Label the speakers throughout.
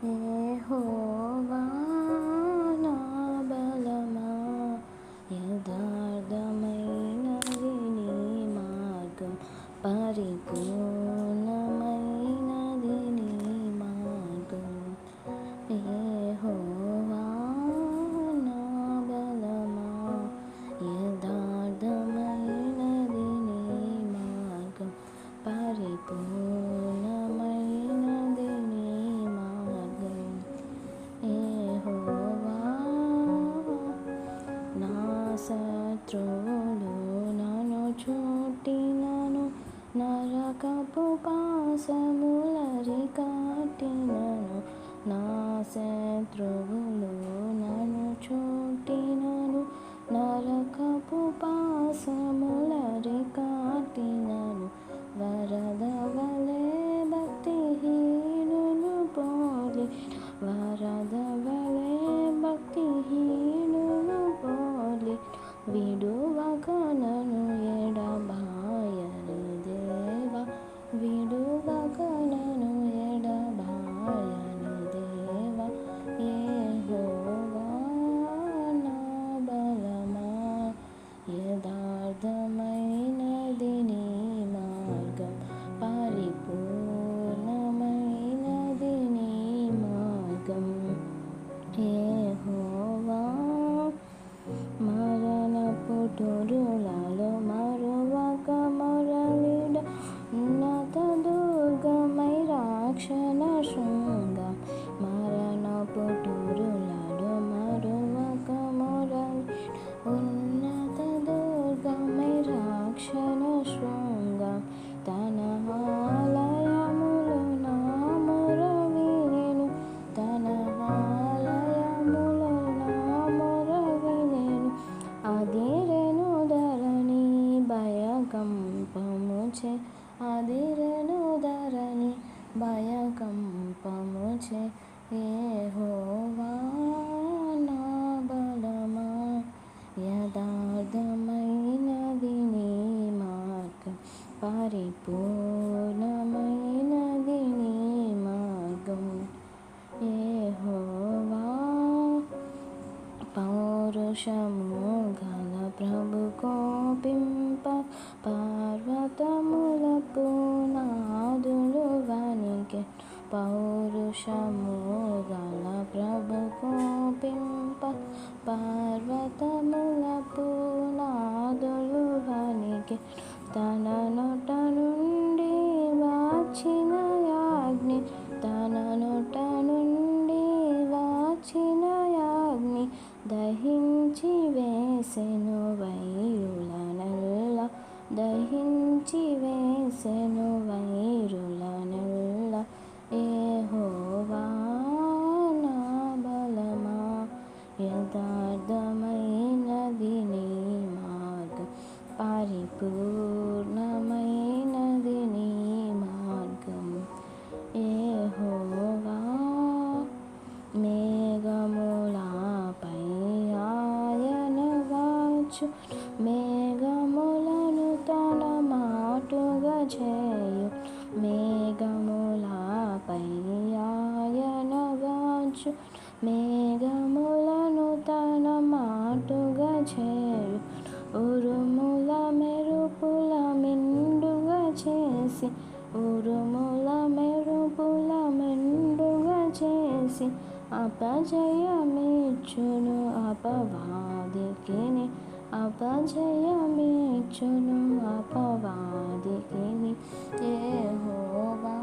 Speaker 1: యెహోవా నా బలమా, యథార్థమైనది నీ మార్గం, పరిపూర్ణమైనది నీ మార్గం. యెహోవా నా బలమా, యథార్థమైనది నీ మార్గం, పరిపూర్ణమైనది నీ మార్గం. యెహోవా నా శత్రువులు నన్ను చుట్టినను, నరకపు పాశములరికట్టినను. నా శత్రువులు నన్ను చుట్టినను, నరకపు పాశములరికట్టినను. వరద వలె భక్తిహీనులు పోలి, వరద వలె భక్తిహీనులు పోలి, విడువక నన్ను ఎడబాయని దేవా, విడువక నన్ను ఎడబాయని దేవా. యెహోవా నా బలమా, యథార్థమైనది నీ మార్గం, పరిపూర్ణమైనది నీ మార్గం. యెహోవా మరణపు తొరులలో మరువక మొరలిడ, ఉన్నత దుర్గమై రక్షణ శృంగం. మరణపు తొరులలో మరువక మొరలిడ, ఉన్నత దుర్గమై రక్షణ శృంగం. తన ఆలయములో నా మొర వినెను, తన ఆలయములో నా మొర వినెను. అదిరెను ధరణి భయకంపముచే, అదిరెను ధరణి భయకంపముచే. యెహోవా నా బలమా, యథార్థమైనది నీ మార్గం, పరిపూర్ణమైనది నీ మార్గం. యెహోవా పౌరుషము గల ప్రభు కోపింప, పర్వతముల పునాదులు వణికె. పౌరుషము గల ప్రభు కోపింప, పర్వతముల పునాదులు వణికె. తన నోట నుండి వచ్చిన అగ్ని, తన నోట నుండి వచ్చిన అగ్ని, దహించి వేసెను వైరులనెల్ల, దహించి వేసెను వైరులనెల్ల. యెహోవా నా బలమా, యథార్థమైనది నీ మార్గం, పరిపూర్ణమైనది నీ మార్గం. యెహోవా మేఘములపై ఆయన వచ్చు, మేఘములను తన మాటుగా చేయు. మేఘములపై ఆయన వచ్చు, మేఘములను తన మాటుగా చేయు. ఉరుముల మెరుపుల మెండుగా చేసి, ఉరుముల మెరుపుల మెండుగా చేసి, అపజయమిచ్చును అపవాదికిని, అపజయమిచ్చును అపవాదికిని. యెహోవా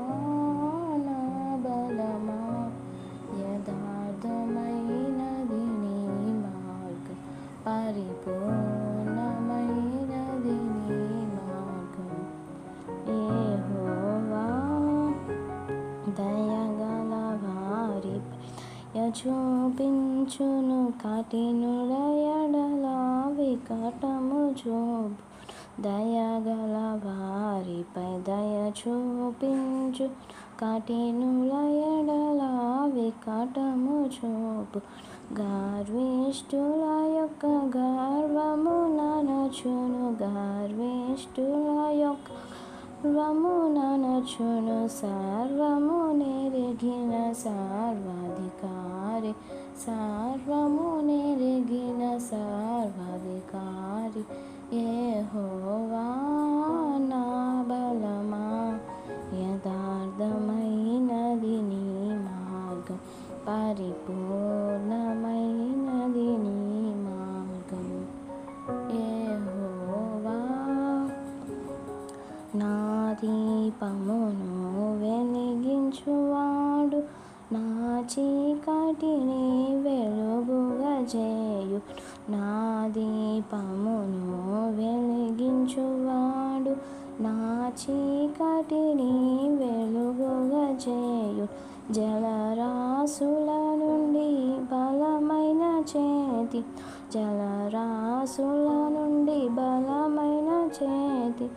Speaker 1: నా బలమా, యథార్థమైనది నీ మార్గం, పరిపూర్ణమైనది నీ మార్గం. యెహోవా దయగల వారిపై దయ చూపించును, కఠినుల ఎడల వికటము చూపు. దయగల వారిపై దయ చూపించు, కఠినుల ఎడల వికటము చూపు. గర్విష్ఠుల యొక్క గర్వము ననచును, గర్విష్ఠుల యొక్క గర్వము ననచును. సర్వము నెరిగిన సర్వ వారి సర్వము నెరిగిన సర్వాధికారి యెహోవా నా బలమా యథార్థమైనది నీ మార్గం పరిపూర్ణమైనది నీ మార్గం యెహోవా నా దీపమును వెలిగించువాడు నా చీకటిని వెలుగుగా చేయు నా దీపమును వెలిగించువాడు నా చీకటిని వెలుగుగా చేయు జలరాశుల నుండి బలమైన చేతి జలరాశుల నుండి బలమైన చేతి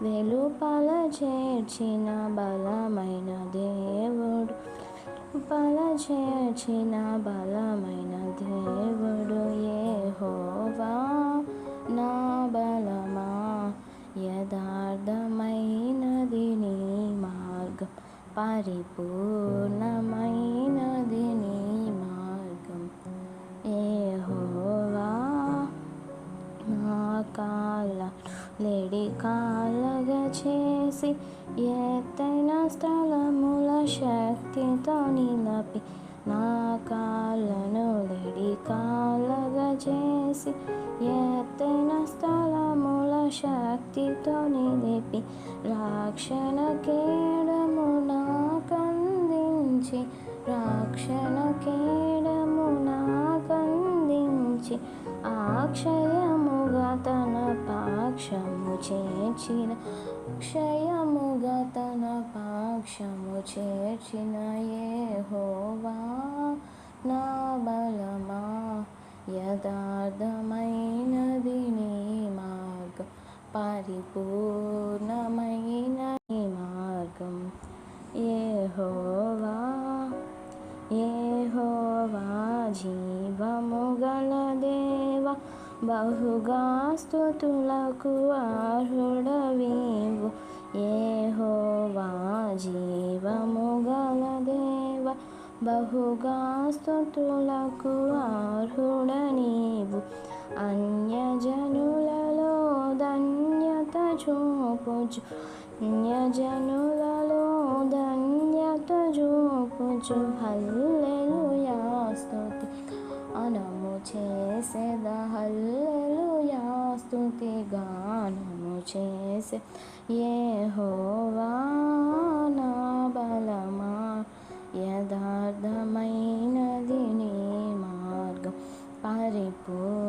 Speaker 1: వెలుపల చేర్చిన బలమైన దేవుడు వెలుపల చేర్చిన బలమైన దేవుడు యెహోవా నా బలమా యథార్థమైనది నీ మార్గం పరిపూర్ణమైనది నీ మార్గం యెహోవా నా కాళ్ళ లేడి కాళ్ళగా చేసి ఎత్తైన స్థలముల శక్తితో నిలపి నా కాళ్ళను లేడి కాళ్ళగా చేసి ఎత్తైన స్థలముల శక్తితో నిలిపి రక్షణ కేడము నాకందించి రక్షణ కేడము నాకందించి అక్షయముగా తన పాక్షము చేర్చిన అక్షయముగా తన పాక్షము చేర్చిన యెహోవా నా బలమా యథార్థమైనది నీ మార్గం పరిపూర్ణమైన నీ మార్గం యెహోవా యెహోవా జీవము గల దేవ బహుగా స్తుతులకు అర్హుడవీవు యెహోవా జీవము గల దేవ బహుగా స్తుతులకు అర్హుడ నీవు అన్యజనులలో ధన్యత చూపుచు అన్యజనులలో ధన్యత చూపుచు హల్లెలూయా స్తుతి గానము చేసేద హల్లెలూయా స్తుతి గానము చేసే యెహోవా నా బలమా యథార్థమైనది నీ మార్గం పరిపూర్ణ